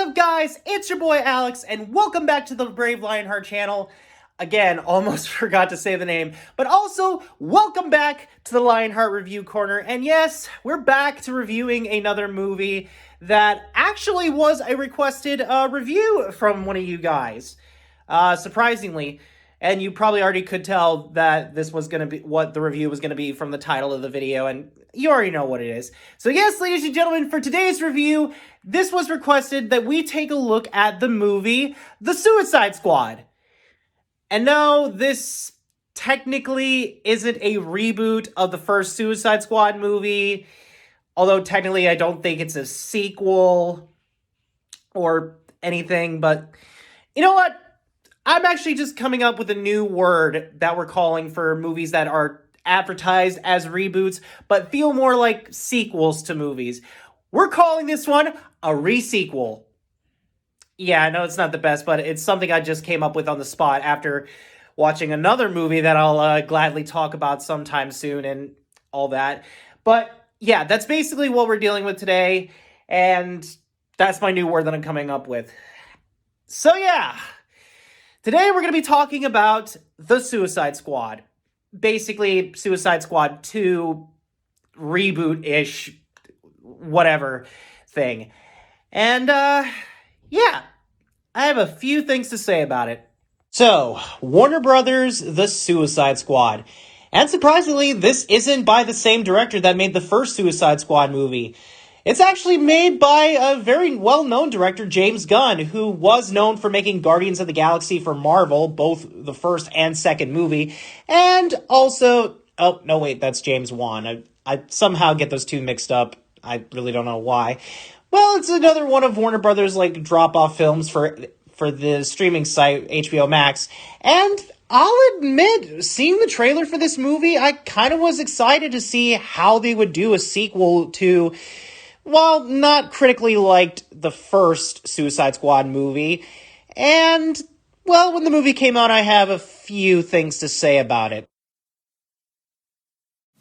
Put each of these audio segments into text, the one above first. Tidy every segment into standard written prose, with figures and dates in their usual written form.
up, guys? It's your boy Alex, and welcome back to the Brave Lionheart channel. Again, almost forgot to say the name, but also welcome back to the Lionheart Review Corner. And yes, we're back to reviewing another movie that actually was a requested review from one of you guys. Surprisingly, and you probably already could tell that this was going to be what the review was going to be from the title of the video, and you already know what it is. So yes, ladies and gentlemen, for today's review, this was requested that we take a look at the movie The Suicide Squad. And no, this technically isn't a reboot of the first Suicide Squad movie, although technically I don't think it's a sequel or anything, but you know what? I'm actually just coming up with a new word that we're calling for movies that are advertised as reboots, but feel more like sequels to movies. We're calling this one a resequel. Yeah, I know it's not the best, but it's something I just came up with on the spot after watching another movie that I'll gladly talk about sometime soon and all that. But yeah, that's basically what we're dealing with today, and that's my new word that I'm coming up with. So yeah. Today we're going to be talking about The Suicide Squad. Basically, Suicide Squad 2 reboot-ish, whatever thing. And, yeah, I have a few things to say about it. So, Warner Brothers' The Suicide Squad. And surprisingly, this isn't by the same director that made the first Suicide Squad movie. It's actually made by a very well-known director, James Gunn, who was known for making Guardians of the Galaxy for Marvel, both the first and second movie, and also... Oh, no, wait, that's James Wan. I somehow get those two mixed up. I really don't know why. Well, it's another one of Warner Brothers' drop-off films for the streaming site, HBO Max, and I'll admit, seeing the trailer for this movie, I kind of was excited to see how they would do a sequel to... Well, not critically liked the first Suicide Squad movie, and, well, when the movie came out, I have a few things to say about it.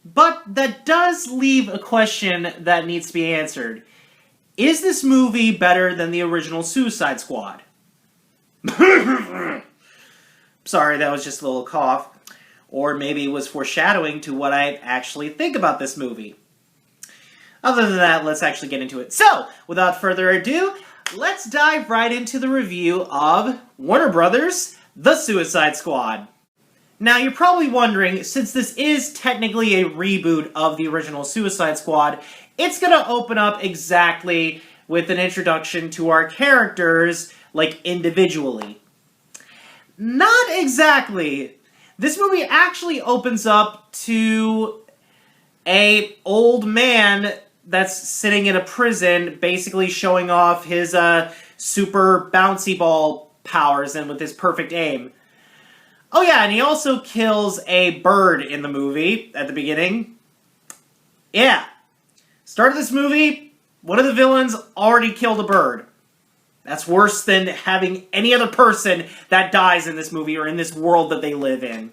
But that does leave a question that needs to be answered. Is this movie better than the original Suicide Squad? Sorry, that was just a little cough. Or maybe it was foreshadowing to what I actually think about this movie. Other than that, let's actually get into it. So, without further ado, let's dive right into the review of Warner Brothers' The Suicide Squad. Now, you're probably wondering, since this is technically a reboot of the original Suicide Squad, it's going to open up exactly with an introduction to our characters, individually. Not exactly. This movie actually opens up to a old man that's sitting in a prison, basically showing off his super bouncy ball powers and with his perfect aim. Oh yeah, and he also kills a bird in the movie at the beginning. Yeah. Start of this movie, one of the villains already killed a bird. That's worse than having any other person that dies in this movie or in this world that they live in.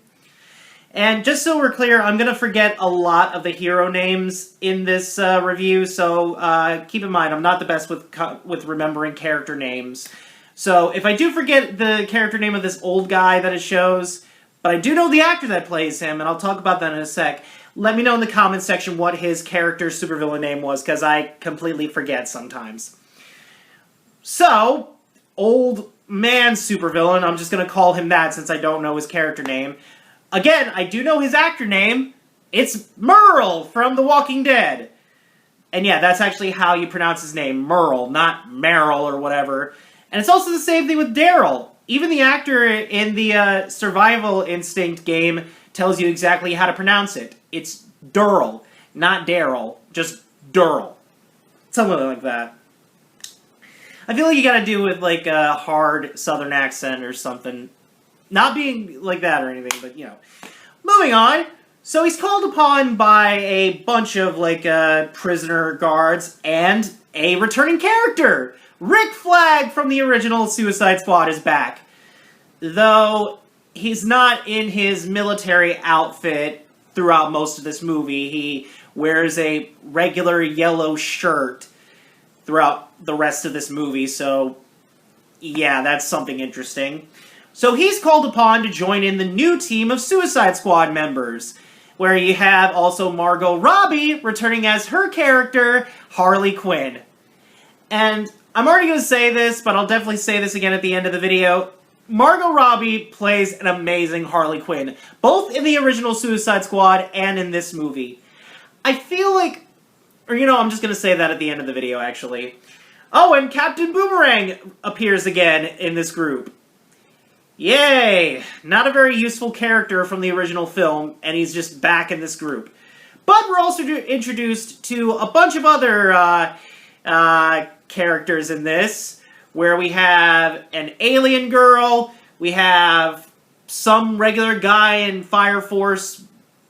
And just so we're clear, I'm going to forget a lot of the hero names in this review, so keep in mind, I'm not the best with remembering character names. So if I do forget the character name of this old guy that it shows, but I do know the actor that plays him, and I'll talk about that in a sec, let me know in the comments section what his character's supervillain name was, because I completely forget sometimes. So, old man supervillain, I'm just going to call him that since I don't know his character name. Again, I do know his actor name. It's Merle from The Walking Dead. And yeah, that's actually how you pronounce his name, Merle, not Meryl or whatever. And it's also the same thing with Daryl. Even the actor in the Survival Instinct game tells you exactly how to pronounce it. It's Durl, not Daryl, just Durl. Something like that. I feel like you gotta do with a hard southern accent or something. Not being like that or anything, but, you know. Moving on. So he's called upon by a bunch of, prisoner guards and a returning character. Rick Flag from the original Suicide Squad is back. Though he's not in his military outfit throughout most of this movie. He wears a regular yellow shirt. throughout the rest of this movie, so yeah, that's something interesting. So he's called upon to join in the new team of Suicide Squad members, where you have also Margot Robbie returning as her character, Harley Quinn. And I'm already going to say this, but I'll definitely say this again at the end of the video. Margot Robbie plays an amazing Harley Quinn, both in the original Suicide Squad and in this movie. I feel like, or I'm just going to say that at the end of the video, actually. Oh, and Captain Boomerang appears again in this group. Yay! Not a very useful character from the original film, and he's just back in this group. But we're also introduced to a bunch of other characters in this, where we have an alien girl, we have some regular guy in Fire Force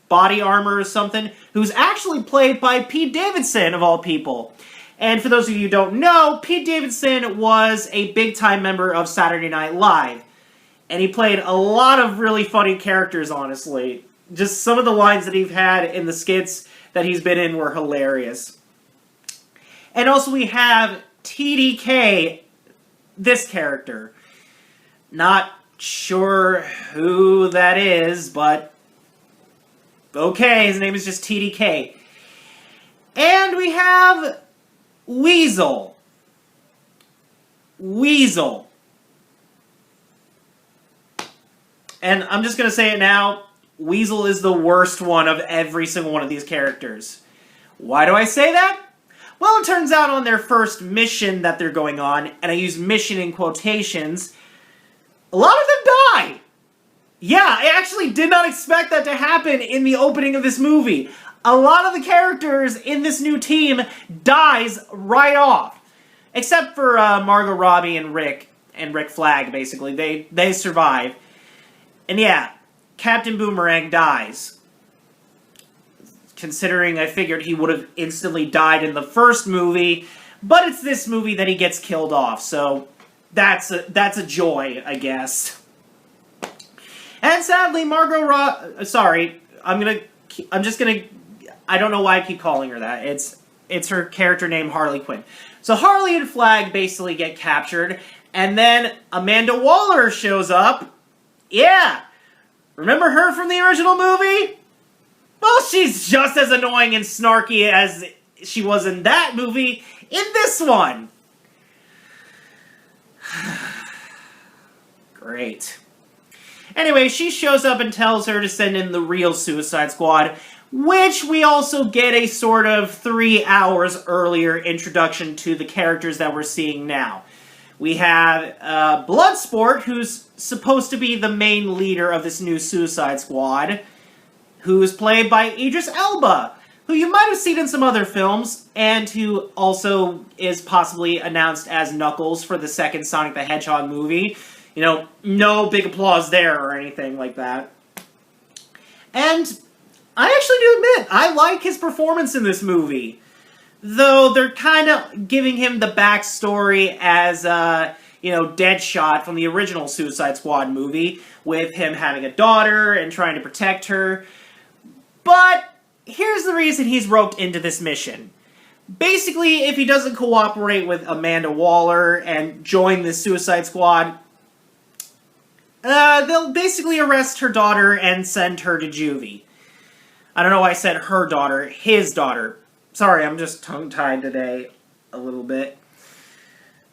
body armor or something, who's actually played by Pete Davidson, of all people. And for those of you who don't know, Pete Davidson was a big-time member of Saturday Night Live. And he played a lot of really funny characters, honestly. Just some of the lines that he's had in the skits that he's been in were hilarious. And also we have TDK, this character. Not sure who that is, but okay, his name is just TDK. And we have Weasel. Weasel. And I'm just going to say it now, Weasel is the worst one of every single one of these characters. Why do I say that? Well, it turns out on their first mission that they're going on, and I use mission in quotations, a lot of them die! Yeah, I actually did not expect that to happen in the opening of this movie. A lot of the characters in this new team dies right off. Except for Margot Robbie and Rick Flag, basically. They survive. And yeah, Captain Boomerang dies. Considering I figured he would have instantly died in the first movie, but it's this movie that he gets killed off, so that's a joy, I guess. And sadly, I don't know why I keep calling her that. It's her character name, Harley Quinn. So Harley and Flag basically get captured, and then Amanda Waller shows up. Yeah! Remember her from the original movie? Well, she's just as annoying and snarky as she was in that movie in this one. Great. Anyway, she shows up and tells her to send in the real Suicide Squad, which we also get a sort of 3 hours earlier introduction to the characters that we're seeing now. We have Bloodsport, who's supposed to be the main leader of this new Suicide Squad, who's played by Idris Elba, who you might have seen in some other films, and who also is possibly announced as Knuckles for the second Sonic the Hedgehog movie. No big applause there or anything like that. And I actually do admit, I like his performance in this movie. Though they're kind of giving him the backstory as, Deadshot from the original Suicide Squad movie, with him having a daughter and trying to protect her. But here's the reason he's roped into this mission. Basically, if he doesn't cooperate with Amanda Waller and join the Suicide Squad, they'll basically arrest her daughter and send her to juvie. I don't know why I said her daughter, his daughter. Sorry, I'm just tongue-tied today a little bit.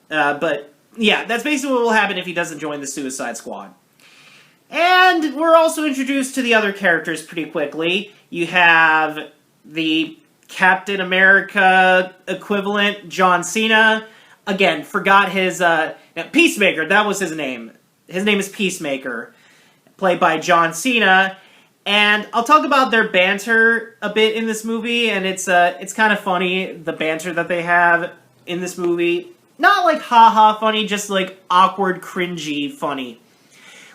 But, yeah, that's basically what will happen if he doesn't join the Suicide Squad. And we're also introduced to the other characters pretty quickly. You have the Captain America equivalent, John Cena. Again, forgot his... Peacemaker, that was his name. His name is Peacemaker, played by John Cena. And I'll talk about their banter a bit in this movie, and it's kind of funny, the banter that they have in this movie. Not like haha funny, just like awkward, cringy funny.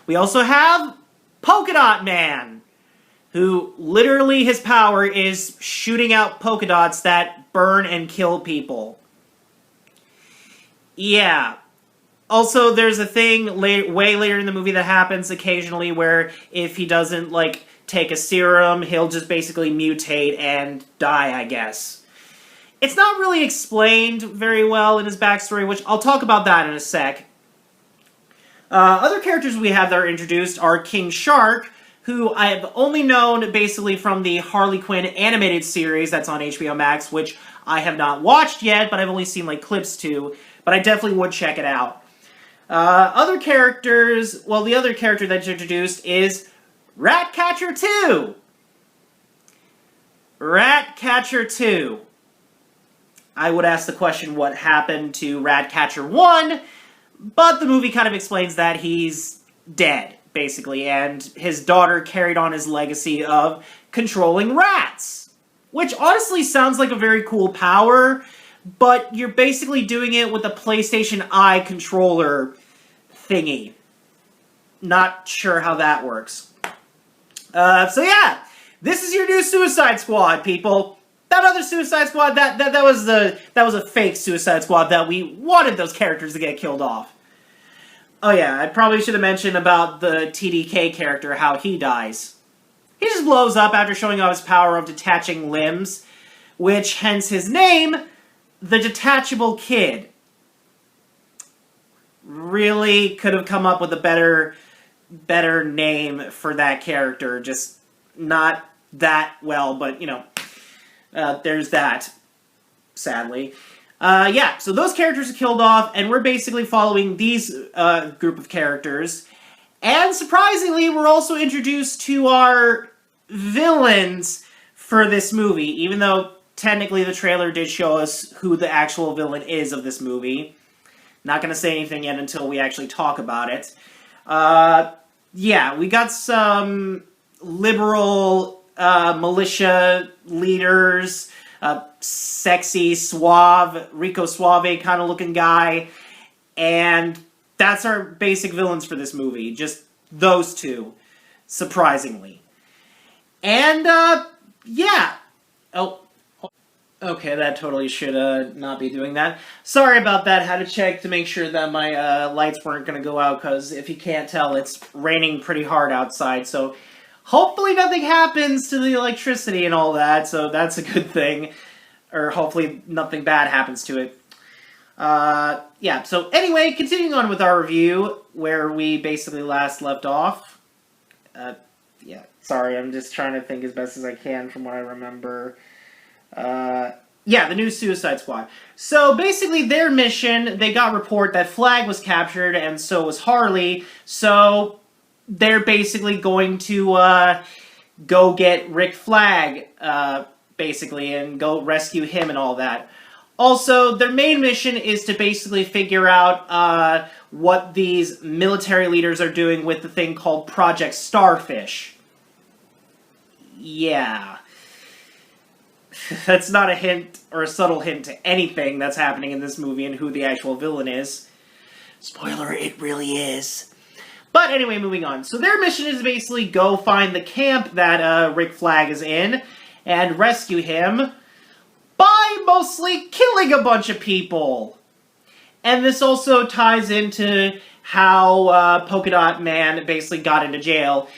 We also have Polka Dot Man, who literally his power is shooting out polka dots that burn and kill people. Yeah. Also, there's a thing way later in the movie that happens occasionally where if he doesn't, take a serum, he'll just basically mutate and die, I guess. it's not really explained very well in his backstory, which I'll talk about that in a sec. Other characters we have that are introduced are King Shark, who I've only known basically from the Harley Quinn animated series that's on HBO Max, which I have not watched yet, but I've only seen like clips to, but I definitely would check it out. Other characters, well, the other character that's introduced is Ratcatcher 2. Ratcatcher 2. I would ask the question, what happened to Ratcatcher 1? But the movie kind of explains that he's dead, basically, and his daughter carried on his legacy of controlling rats. Which honestly sounds like a very cool power, but you're basically doing it with a PlayStation Eye controller thingy. Not sure how that works. So yeah, this is your new Suicide Squad, people. That other Suicide Squad, that was a fake Suicide Squad that we wanted those characters to get killed off. Oh yeah, I probably should have mentioned about the TDK character, how he dies. He just blows up after showing off his power of detaching limbs, which hence his name, the Detachable Kid. Really could have come up with a better name for that character, just not that well, but you know, there's that, sadly. Yeah, so those characters are killed off, and we're basically following these group of characters. And surprisingly, we're also introduced to our villains for this movie, even though technically the trailer did show us who the actual villain is of this movie. Not going to say anything yet until we actually talk about it. Yeah, we got some liberal militia leaders, sexy, suave, Rico Suave kind of looking guy, and that's our basic villains for this movie. Just those two, surprisingly. And, yeah. Oh, okay, that totally should not be doing that. Sorry about that. Had to check to make sure that my lights weren't going to go out, because if you can't tell, it's raining pretty hard outside, so hopefully nothing happens to the electricity and all that, so that's a good thing. Or hopefully nothing bad happens to it. Yeah, so anyway, continuing on with our review, where we basically last left off. Yeah, sorry, I'm just trying to think as best as I can from what I remember. Yeah, the new Suicide Squad. So basically their mission, they got report that Flag was captured and so was Harley, so they're basically going to go get Rick Flag, basically, and go rescue him and all that. Also, their main mission is to basically figure out what these military leaders are doing with the thing called Project Starfish. Yeah. That's not a hint or a subtle hint to anything that's happening in this movie and who the actual villain is. Spoiler, it really is. But anyway, moving on. So their mission is to basically go find the camp that Rick Flag is in and rescue him by mostly killing a bunch of people. And this also ties into how Polka Dot Man basically got into jail.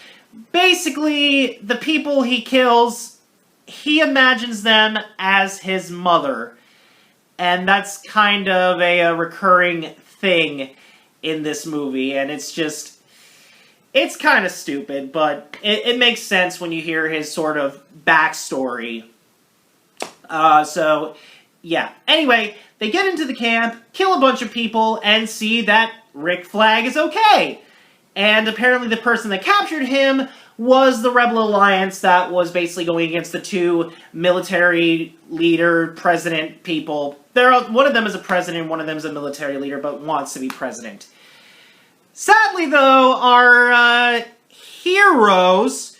Basically, the people he kills, he imagines them as his mother. And that's kind of a recurring thing in this movie. And it's just, it's kind of stupid, but it makes sense when you hear his sort of backstory. So, yeah. Anyway, they get into the camp, kill a bunch of people, and see that Rick Flag is okay. And apparently the person that captured him was the Rebel Alliance that was basically going against the two military leader, president people. One of them is a president, one of them is a military leader, but wants to be president. Sadly, though, our heroes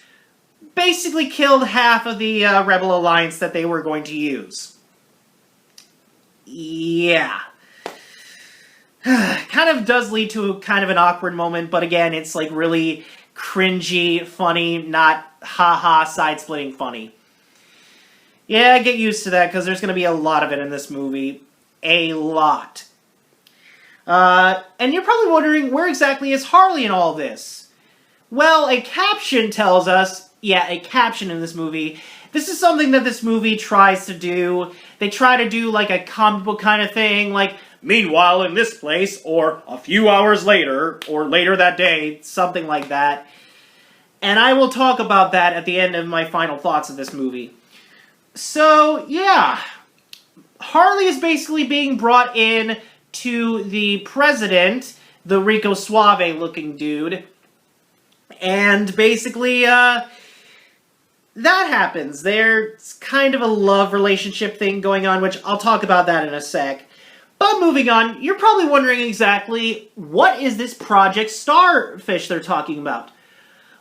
basically killed half of the Rebel Alliance that they were going to use. Yeah. Kind of does lead to kind of an awkward moment, but again, it's like really cringy, funny, not ha-ha, side-splitting funny. Yeah, get used to that, because there's going to be a lot of it in this movie. A lot. And you're probably wondering, where exactly is Harley in all this? Well, a caption tells us, yeah, a caption in this movie, This is something that this movie tries to do. They try to do like a comic book kind of thing, like, meanwhile in this place, or a few hours later, or later that day, something like that. And I will talk about that at the end of my final thoughts of this movie. So, yeah. Harley is basically being brought in to the president, the Rico Suave looking dude. And basically, that happens. There's kind of a love relationship thing going on, which I'll talk about that in a sec. But moving on, you're probably wondering exactly, what is this Project Starfish they're talking about?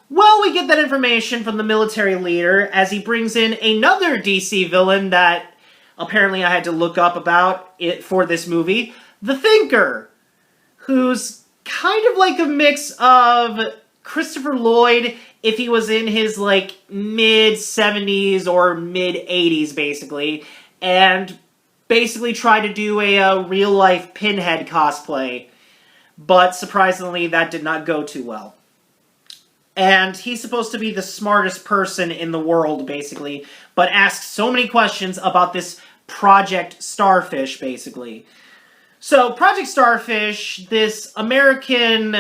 Well, we get that information from the military leader as he brings in another DC villain that apparently I had to look up about it for this movie, the Thinker, who's kind of like a mix of Christopher Lloyd if he was in his like mid-70s or mid-80s basically, and basically tried to do a real-life Pinhead cosplay, but surprisingly that did not go too well. And he's supposed to be the smartest person in the world, basically, but asks so many questions about this Project Starfish, basically. So, Project Starfish, this American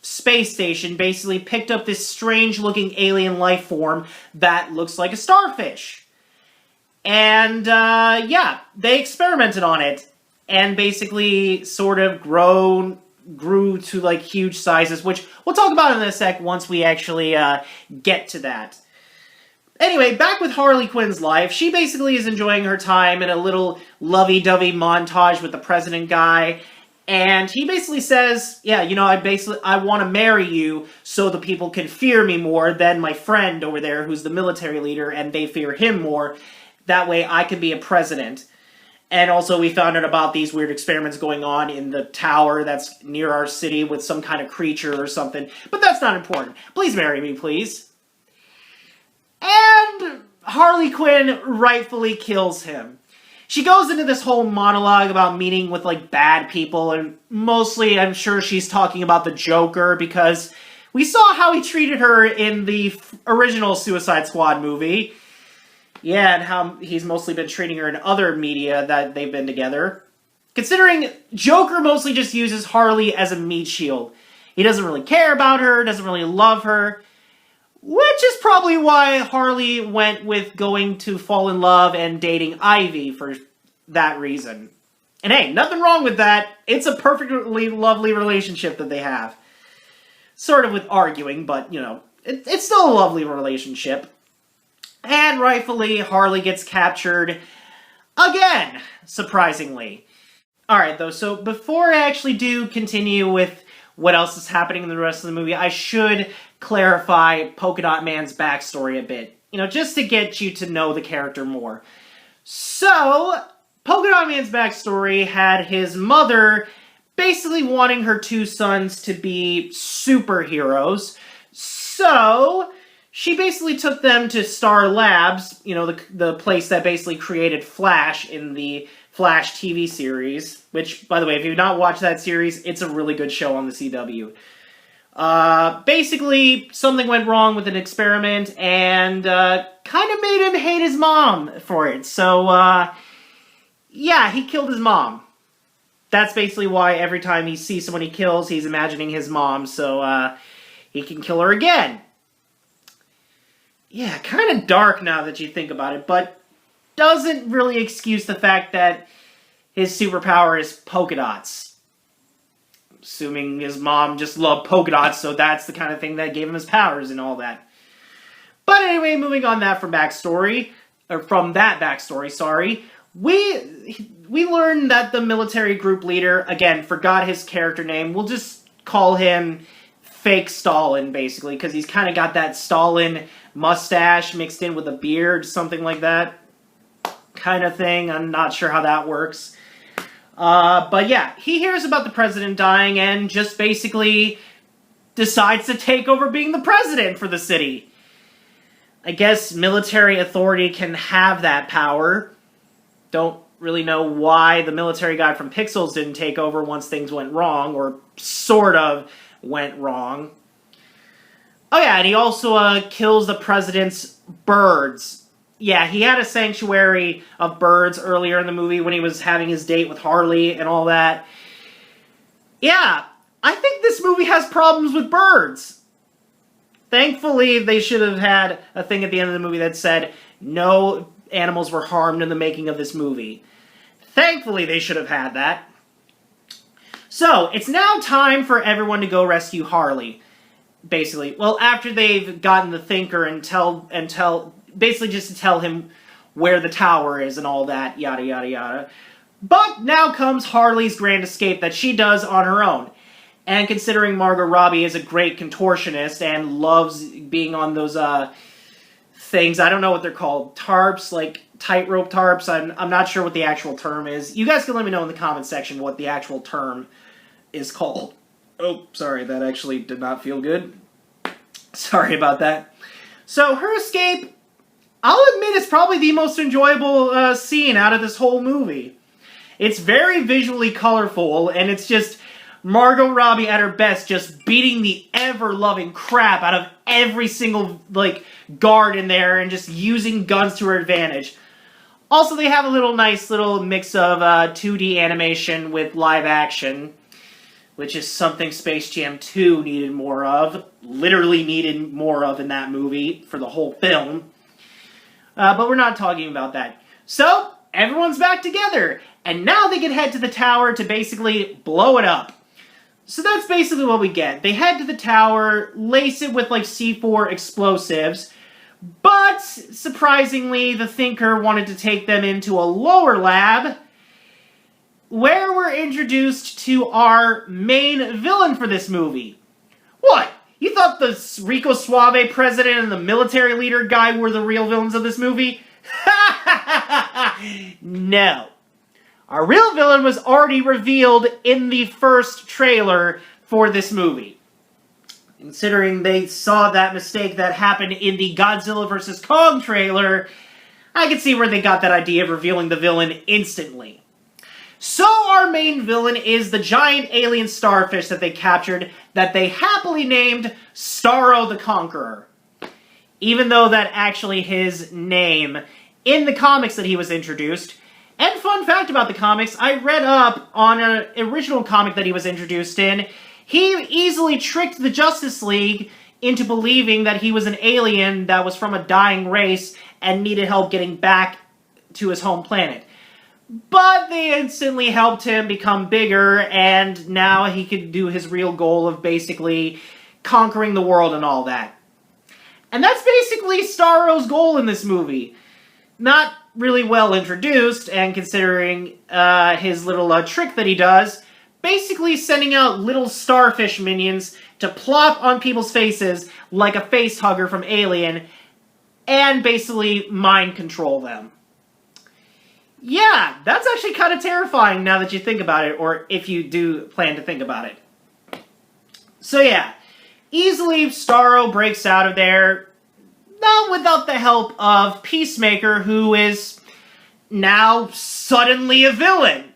space station, basically picked up this strange-looking alien life form that looks like a starfish. And, yeah, they experimented on it, and basically sort of grew to, like, huge sizes, which we'll talk about in a sec once we actually get to that. Anyway, back with Harley Quinn's life, she basically is enjoying her time in a little lovey-dovey montage with the president guy, and he basically says, yeah, you know, I want to marry you so the people can fear me more than my friend over there who's the military leader, and they fear him more. That way I can be a president. And also we found out about these weird experiments going on in the tower that's near our city with some kind of creature or something. But that's not important. Please marry me, please. And Harley Quinn rightfully kills him. She goes into this whole monologue about meeting with, like, bad people, and mostly I'm sure she's talking about the Joker, because we saw how he treated her in the original Suicide Squad movie. Yeah, and how he's mostly been treating her in other media that they've been together. Considering Joker mostly just uses Harley as a meat shield. He doesn't really care about her, doesn't really love her. Which is probably why Harley went with going to fall in love and dating Ivy for that reason. And hey, nothing wrong with that. It's a perfectly lovely relationship that they have. Sort of with arguing, but, you know, it's still a lovely relationship. And rightfully, Harley gets captured again, surprisingly. Alright, though, so before I actually do continue with what else is happening in the rest of the movie, I should clarify Polka Dot Man's backstory a bit. You know, just to get you to know the character more. So, Polka Dot Man's backstory had his mother basically wanting her two sons to be superheroes. So, she basically took them to Star Labs, you know, the place that basically created Flash in the Flash TV series, which, by the way, if you've not watched that series, it's a really good show on the CW. Basically, something went wrong with an experiment, and kind of made him hate his mom for it. So, yeah, he killed his mom. That's basically why every time he sees someone he kills, he's imagining his mom, so he can kill her again. Yeah, kind of dark now that you think about it, but doesn't really excuse the fact that his superpower is polka dots. Assuming his mom just loved polka dots, so that's the kind of thing that gave him his powers and all that. But anyway, moving on from that backstory, we learned that the military group leader, again, forgot his character name, we'll just call him Fake Stalin, basically, because he's kind of got that Stalin mustache mixed in with a beard, something like that kind of thing. I'm not sure how that works. But yeah, he hears about the president dying and just basically decides to take over being the president for the city. I guess military authority can have that power. Don't really know why the military guy from Pixels didn't take over once things went wrong, or sort of went wrong. Oh yeah, and he also kills the president's birds. yeah, he had a sanctuary of birds earlier in the movie when he was having his date with Harley and all that. Yeah, I think this movie has problems with birds. Thankfully, they should have had a thing at the end of the movie that said no animals were harmed in the making of this movie. Thankfully, they should have had that. So, it's now time for everyone to go rescue Harley. Basically. Well, after they've gotten the Thinker and basically just to tell him where the tower is and all that, yada yada yada. But now comes Harley's grand escape that she does on her own. And considering Margot Robbie is a great contortionist and loves being on those things, I don't know what they're called, tarps, like tightrope tarps, I'm not sure what the actual term is. You guys can let me know in the comment section what the actual term is called. Oh, sorry, that actually did not feel good. Sorry about that. So, her escape, I'll admit, is probably the most enjoyable scene out of this whole movie. It's very visually colorful, and it's just Margot Robbie at her best, just beating the ever-loving crap out of every single, guard in there, and just using guns to her advantage. Also, they have a nice little mix of 2D animation with live action, which is something Space Jam 2 needed more of. Literally needed more of in that movie for the whole film. But we're not talking about that. So, everyone's back together, and now they can head to the tower to basically blow it up. So that's basically what we get. They head to the tower, lace it with C4 explosives, but surprisingly, the Thinker wanted to take them into a lower lab, where we're introduced to our main villain for this movie. What? You thought the Rico Suave president and the military leader guy were the real villains of this movie? No. Our real villain was already revealed in the first trailer for this movie. Considering they saw that mistake that happened in the Godzilla vs. Kong trailer, I can see where they got that idea of revealing the villain instantly. So our main villain is the giant alien starfish that they captured, that they happily named Starro the Conqueror. Even though that actually his name in the comics that he was introduced. And fun fact about the comics, I read up on an original comic that he was introduced in. He easily tricked the Justice League into believing that he was an alien that was from a dying race and needed help getting back to his home planet. But they instantly helped him become bigger, and now he could do his real goal of basically conquering the world and all that. And that's basically Starro's goal in this movie. Not really well introduced, and considering his little trick that he does, basically sending out little starfish minions to plop on people's faces like a face hugger from Alien, and basically mind control them. Yeah, that's actually kind of terrifying now that you think about it, or if you do plan to think about it. So yeah, easily Starro breaks out of there, not without the help of Peacemaker, who is now suddenly a villain.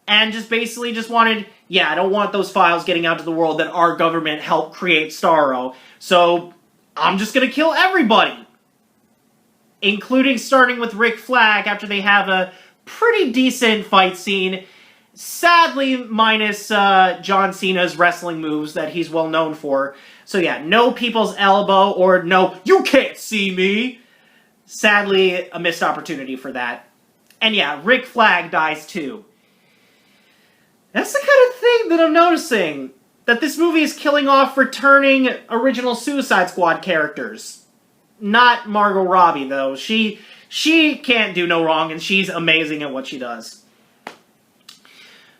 And just basically just wanted, yeah, I don't want those files getting out to the world that our government helped create Starro, so I'm just gonna kill everybody. Including starting with Rick Flag after they have a pretty decent fight scene. Sadly, minus John Cena's wrestling moves that he's well known for. So yeah, no people's elbow or no, you can't see me. Sadly, a missed opportunity for that. And yeah, Rick Flag dies too. That's the kind of thing that I'm noticing. That this movie is killing off returning original Suicide Squad characters. Not Margot Robbie, though. She can't do no wrong, and she's amazing at what she does.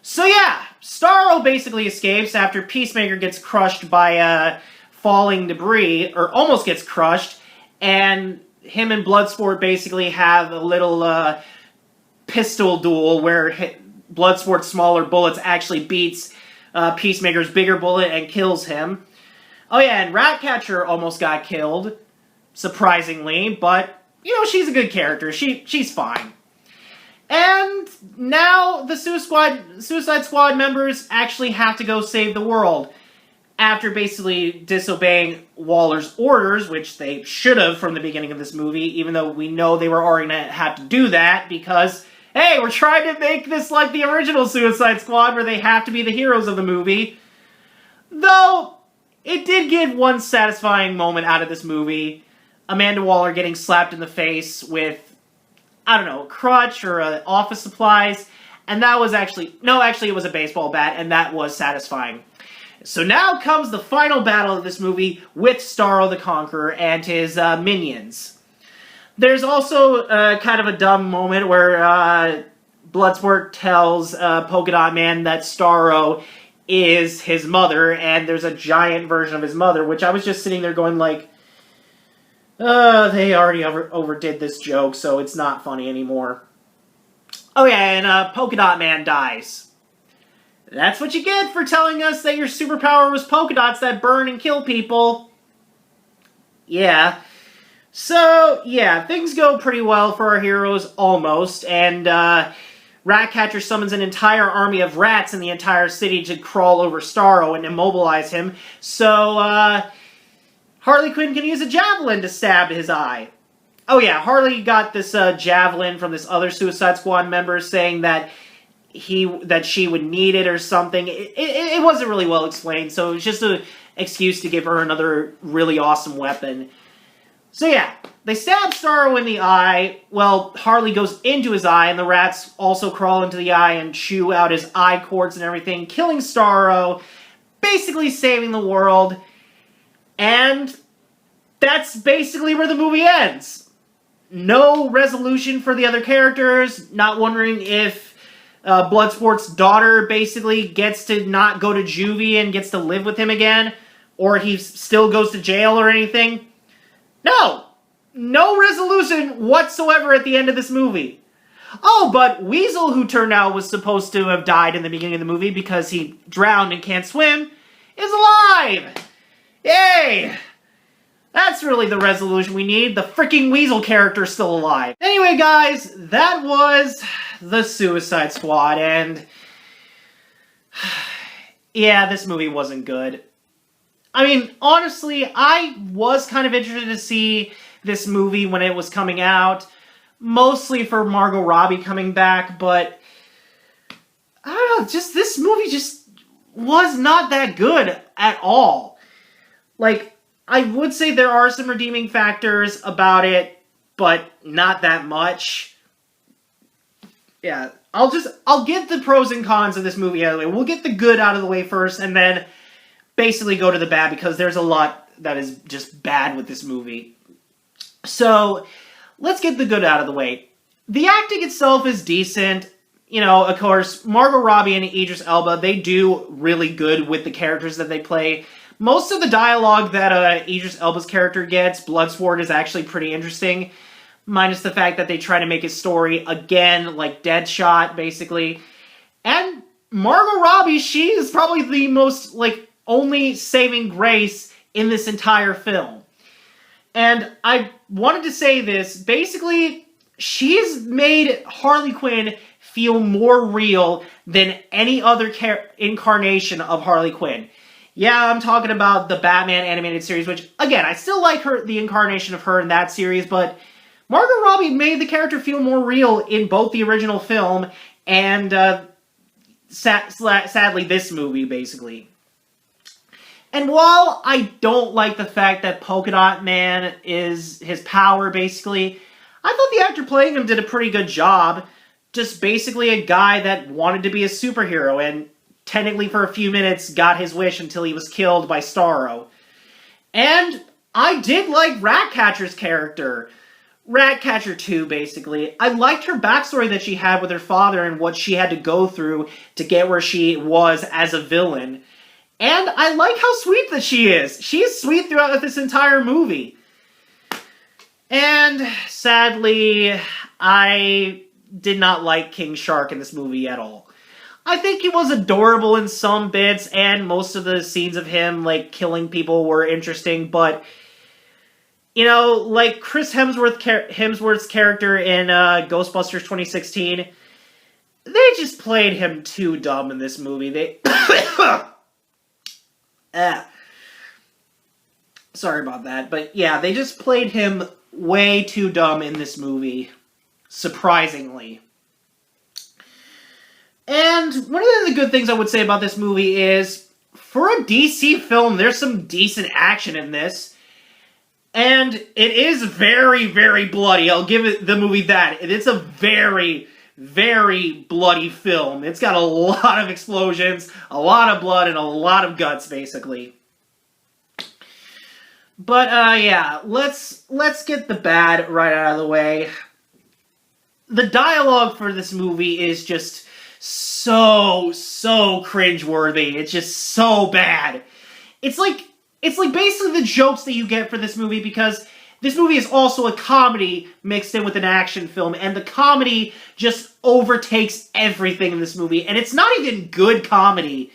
So yeah, Starro basically escapes after Peacemaker gets crushed by falling debris, or almost gets crushed, and him and Bloodsport basically have a little pistol duel where Bloodsport's smaller bullets actually beats Peacemaker's bigger bullet and kills him. Oh yeah, and Ratcatcher almost got killed, surprisingly, but, you know, she's a good character. She's fine. And now the Suicide Squad members actually have to go save the world. after basically disobeying Waller's orders, which they should have from the beginning of this movie, even though we know they were already going to have to do that because, hey, we're trying to make this like the original Suicide Squad where they have to be the heroes of the movie. Though, it did give one satisfying moment out of this movie. Amanda Waller getting slapped in the face with, I don't know, a crutch or office supplies. And that was actually it was a baseball bat, and that was satisfying. So now comes the final battle of this movie with Starro the Conqueror and his minions. There's also kind of a dumb moment where Bloodsport tells Polka Dot Man that Starro is his mother, and there's a giant version of his mother, which I was just sitting there going like, they already overdid this joke, so it's not funny anymore. Oh yeah, and Polka Dot Man dies. That's what you get for telling us that your superpower was polka dots that burn and kill people. Yeah. So, yeah, things go pretty well for our heroes, almost, and Ratcatcher summons an entire army of rats in the entire city to crawl over Starro and immobilize him, so Harley Quinn can use a javelin to stab his eye. Oh yeah, Harley got this javelin from this other Suicide Squad member saying that she would need it or something. It wasn't really well explained, so it was just an excuse to give her another really awesome weapon. So yeah, they stab Starro in the eye. Well, Harley goes into his eye, and the rats also crawl into the eye and chew out his eye cords and everything, killing Starro, basically saving the world. And that's basically where the movie ends. No resolution for the other characters, not wondering if Bloodsport's daughter basically gets to not go to juvie and gets to live with him again, or he still goes to jail or anything. No resolution whatsoever at the end of this movie. Oh, but Weasel, who turned out was supposed to have died in the beginning of the movie because he drowned and can't swim, is alive! Yay! That's really the resolution we need. The freaking Weasel character's still alive. Anyway, guys, that was the Suicide Squad, and yeah, this movie wasn't good. I mean, honestly, I was kind of interested to see this movie when it was coming out, mostly for Margot Robbie coming back, but I don't know, this movie just was not that good at all. Like, I would say there are some redeeming factors about it, but not that much. Yeah, I'll get the pros and cons of this movie out of the way. We'll get the good out of the way first, and then basically go to the bad, because there's a lot that is just bad with this movie. So, let's get the good out of the way. The acting itself is decent. You know, of course, Margot Robbie and Idris Elba, they do really good with the characters that they play. Most of the dialogue that Idris Elba's character gets, Bloodsport, is actually pretty interesting. Minus the fact that they try to make his story, again, like Deadshot, basically. And Margot Robbie, she is probably the most, like, only saving grace in this entire film. And I wanted to say this, basically, she's made Harley Quinn feel more real than any other incarnation of Harley Quinn. Yeah, I'm talking about the Batman animated series, which, again, I still like the incarnation of her in that series, but Margot Robbie made the character feel more real in both the original film and, sadly, this movie, basically. And while I don't like the fact that Polka Dot Man is his power, basically, I thought the actor playing him did a pretty good job. Just basically a guy that wanted to be a superhero and technically for a few minutes got his wish until he was killed by Starro. And I did like Ratcatcher's character. Ratcatcher 2, basically. I liked her backstory that she had with her father and what she had to go through to get where she was as a villain. And I like how sweet that she is. She is sweet throughout this entire movie. And sadly, I did not like King Shark in this movie at all. I think he was adorable in some bits, and most of the scenes of him, like, killing people were interesting, but, you know, like Chris Hemsworth's character in Ghostbusters 2016, they just played him too dumb in this movie. Sorry about that. But yeah, they just played him way too dumb in this movie. Surprisingly. And one of the good things I would say about this movie is, for a DC film, there's some decent action in this. And it is very, very bloody. I'll give the movie that. It's a very, very bloody film. It's got a lot of explosions, a lot of blood, and a lot of guts, basically. But, yeah, let's get the bad right out of the way. The dialogue for this movie is just so cringeworthy. It's just so bad. It's like basically the jokes that you get for this movie, because this movie is also a comedy mixed in with an action film, and the comedy just overtakes everything in this movie, and it's not even good comedy.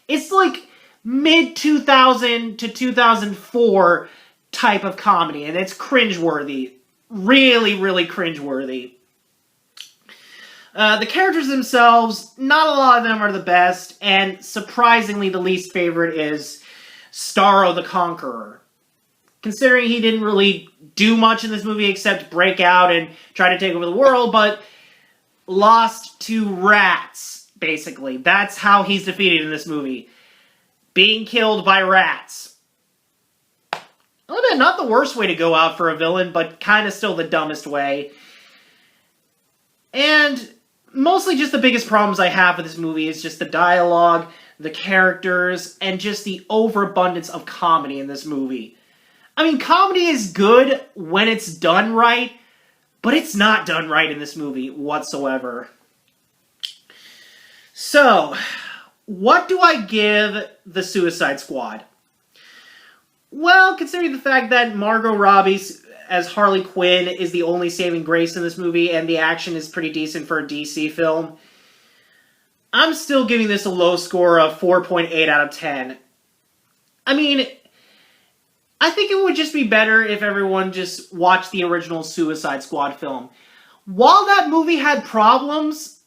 It's like mid-2000 to 2004 type of comedy, and it's cringeworthy. Really, really cringeworthy. The characters themselves, not a lot of them are the best, and surprisingly the least favorite is Starro the Conqueror. Considering he didn't really do much in this movie except break out and try to take over the world, but lost to rats, basically. That's how he's defeated in this movie. Being killed by rats. I admit, not the worst way to go out for a villain, but kind of still the dumbest way. And mostly just the biggest problems I have with this movie is just the dialogue, the characters, and just the overabundance of comedy in this movie. I mean, comedy is good when it's done right, but it's not done right in this movie whatsoever. So, what do I give the Suicide Squad? Well, considering the fact that Margot Robbie as Harley Quinn is the only saving grace in this movie, and the action is pretty decent for a DC film, I'm still giving this a low score of 4.8 out of 10. I mean, I think it would just be better if everyone just watched the original Suicide Squad film. While that movie had problems,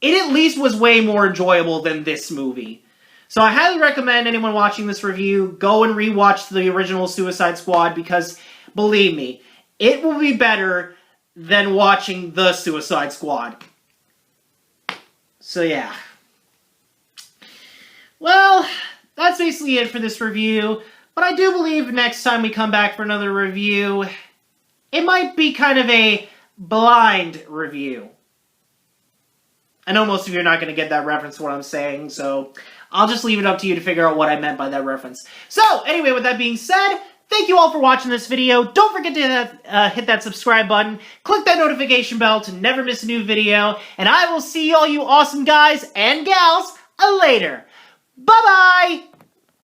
it at least was way more enjoyable than this movie. So I highly recommend anyone watching this review go and rewatch the original Suicide Squad, because, believe me, it will be better than watching the Suicide Squad. So yeah. Well, that's basically it for this review. But I do believe next time we come back for another review, it might be kind of a blind review. I know most of you are not going to get that reference to what I'm saying, so I'll just leave it up to you to figure out what I meant by that reference. So, anyway, with that being said, thank you all for watching this video. Don't forget to hit that subscribe button, click that notification bell to never miss a new video, and I will see all you awesome guys and gals later. Bye-bye!